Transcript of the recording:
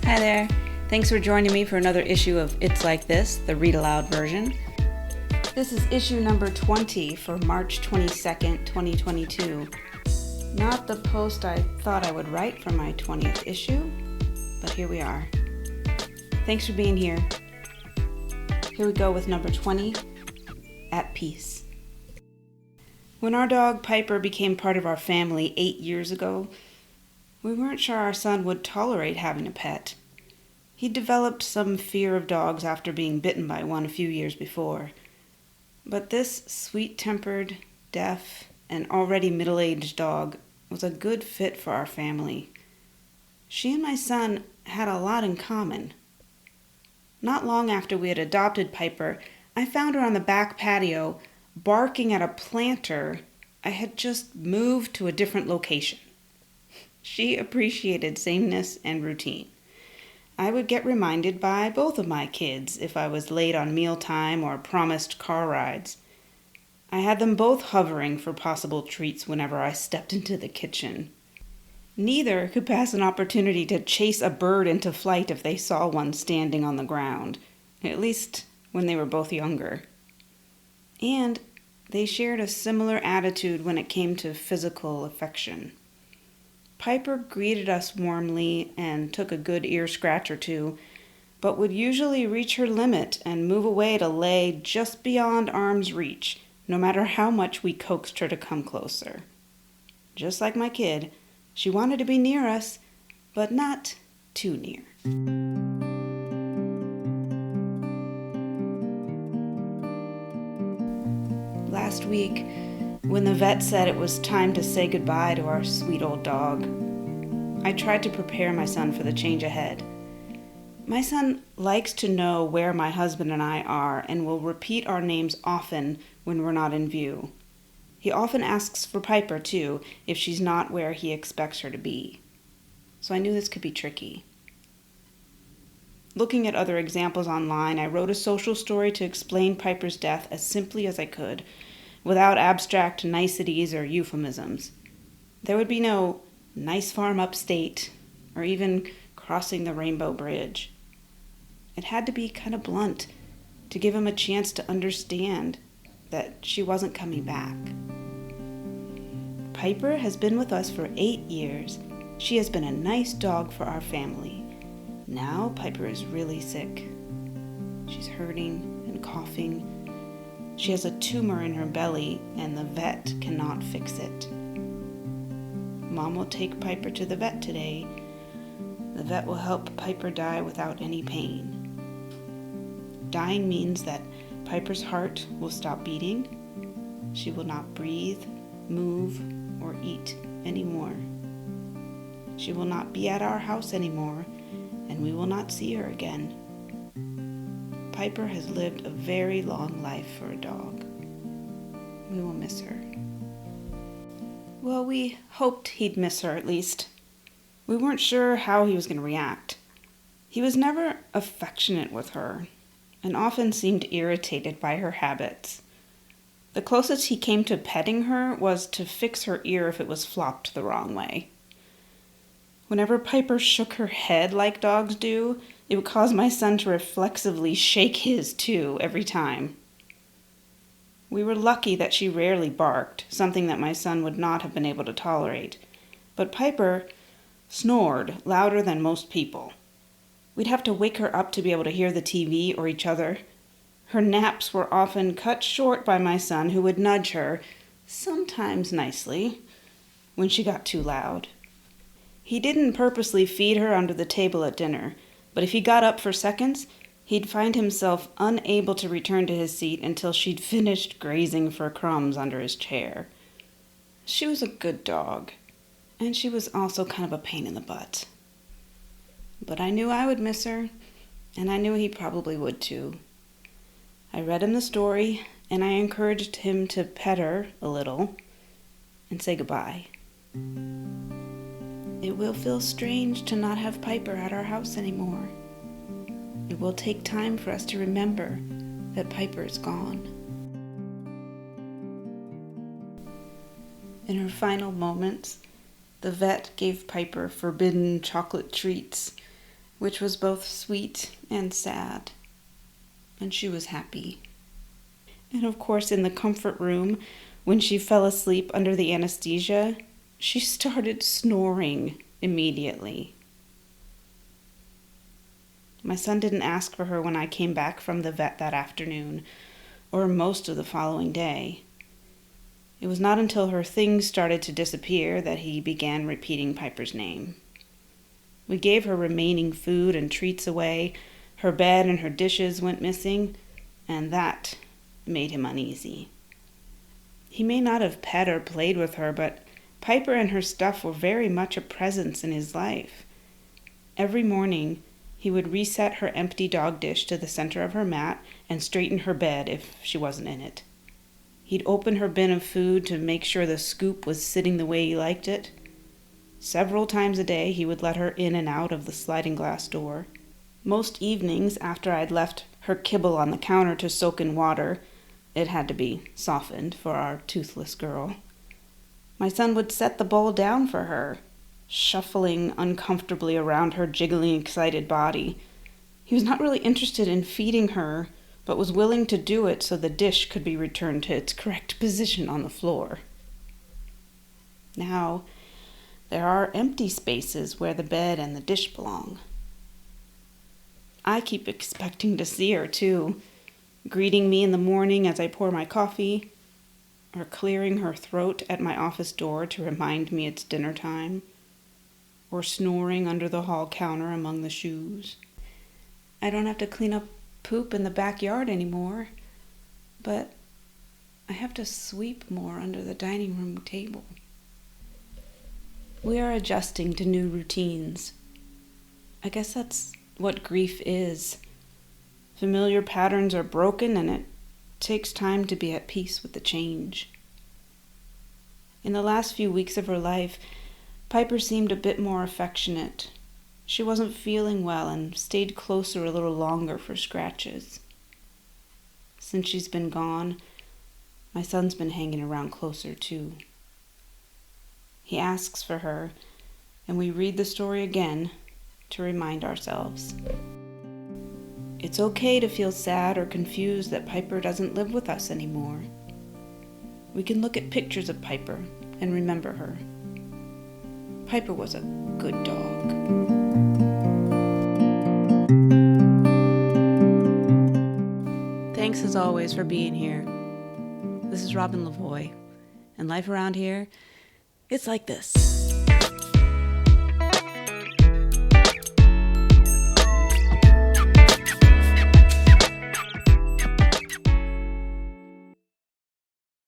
Hi there. Thanks for joining me for another issue of It's Like This, the read aloud version. This is issue number 20 for March 22nd, 2022. Not the post I thought I would write for my 20th issue, but here we are. Thanks for being here. Here we go with number 20, At Peace. When our dog Piper became part of our family 8 years ago, we weren't sure our son would tolerate having a pet. He developed some fear of dogs after being bitten by one a few years before. But this sweet-tempered, deaf, and already middle-aged dog was a good fit for our family. She and my son had a lot in common. Not long after we had adopted Piper, I found her on the back patio barking at a planter I had just moved to a different location. She appreciated sameness and routine. I would get reminded by both of my kids if I was late on mealtime or promised car rides. I had them both hovering for possible treats whenever I stepped into the kitchen. Neither could pass an opportunity to chase a bird into flight if they saw one standing on the ground, at least when they were both younger. And they shared a similar attitude when it came to physical affection. Piper greeted us warmly and took a good ear scratch or two, but would usually reach her limit and move away to lay just beyond arm's reach, no matter how much we coaxed her to come closer. Just like my kid, she wanted to be near us, but not too near. Last week, when the vet said it was time to say goodbye to our sweet old dog, I tried to prepare my son for the change ahead. My son likes to know where my husband and I are and will repeat our names often when we're not in view. He often asks for Piper, too, if she's not where he expects her to be. So I knew this could be tricky. Looking at other examples online, I wrote a social story to explain Piper's death as simply as I could, without abstract niceties or euphemisms. There would be no nice farm upstate or even crossing the Rainbow Bridge. It had to be kind of blunt to give him a chance to understand that she wasn't coming back. Piper has been with us for 8 years. She has been a nice dog for our family. Now Piper is really sick. She's hurting and coughing. She has a tumor in her belly, and the vet cannot fix it. Mom will take Piper to the vet today. The vet will help Piper die without any pain. Dying means that Piper's heart will stop beating. She will not breathe, move, or eat anymore. She will not be at our house anymore, and we will not see her again. Piper has lived a very long life for a dog. We will miss her. Well, we hoped he'd miss her at least. We weren't sure how he was going to react. He was never affectionate with her, and often seemed irritated by her habits. The closest he came to petting her was to fix her ear if it was flopped the wrong way. Whenever Piper shook her head like dogs do, it would cause my son to reflexively shake his too every time. We were lucky that she rarely barked, something that my son would not have been able to tolerate. But Piper snored louder than most people. We'd have to wake her up to be able to hear the TV or each other. Her naps were often cut short by my son, who would nudge her, sometimes nicely, when she got too loud. He didn't purposely feed her under the table at dinner, but if he got up for seconds, he'd find himself unable to return to his seat until she'd finished grazing for crumbs under his chair. She was a good dog, and she was also kind of a pain in the butt. But I knew I would miss her, and I knew he probably would too. I read him the story, and I encouraged him to pet her a little and say goodbye. It will feel strange to not have Piper at our house anymore. It will take time for us to remember that Piper is gone. In her final moments, the vet gave Piper forbidden chocolate treats which was both sweet and sad. And she was happy. And of course, in the comfort room, when she fell asleep under the anesthesia, she started snoring immediately. My son didn't ask for her when I came back from the vet that afternoon, or most of the following day. It was not until her things started to disappear that he began repeating Piper's name. We gave her remaining food and treats away, her bed and her dishes went missing, and that made him uneasy. He may not have pet or played with her, but Piper and her stuff were very much a presence in his life. Every morning, he would reset her empty dog dish to the center of her mat and straighten her bed if she wasn't in it. He'd open her bin of food to make sure the scoop was sitting the way he liked it. Several times a day, he would let her in and out of the sliding glass door. Most evenings, after I'd left her kibble on the counter to soak in water, it had to be softened for our toothless girl, my son would set the bowl down for her, shuffling uncomfortably around her jiggling, excited body. He was not really interested in feeding her, but was willing to do it so the dish could be returned to its correct position on the floor. Now, there are empty spaces where the bed and the dish belong. I keep expecting to see her, too, greeting me in the morning as I pour my coffee, or clearing her throat at my office door to remind me it's dinner time, or snoring under the hall counter among the shoes. I don't have to clean up poop in the backyard anymore, but I have to sweep more under the dining room table. We are adjusting to new routines. I guess that's what grief is. Familiar patterns are broken, and it takes time to be at peace with the change. In the last few weeks of her life, Piper seemed a bit more affectionate. She wasn't feeling well and stayed closer a little longer for scratches. Since she's been gone, my son's been hanging around closer too. He asks for her, and we read the story again to remind ourselves. It's okay to feel sad or confused that Piper doesn't live with us anymore. We can look at pictures of Piper and remember her. Piper was a good dog. Thanks as always for being here. This is Robin Lavoie, and life around here, it's like this.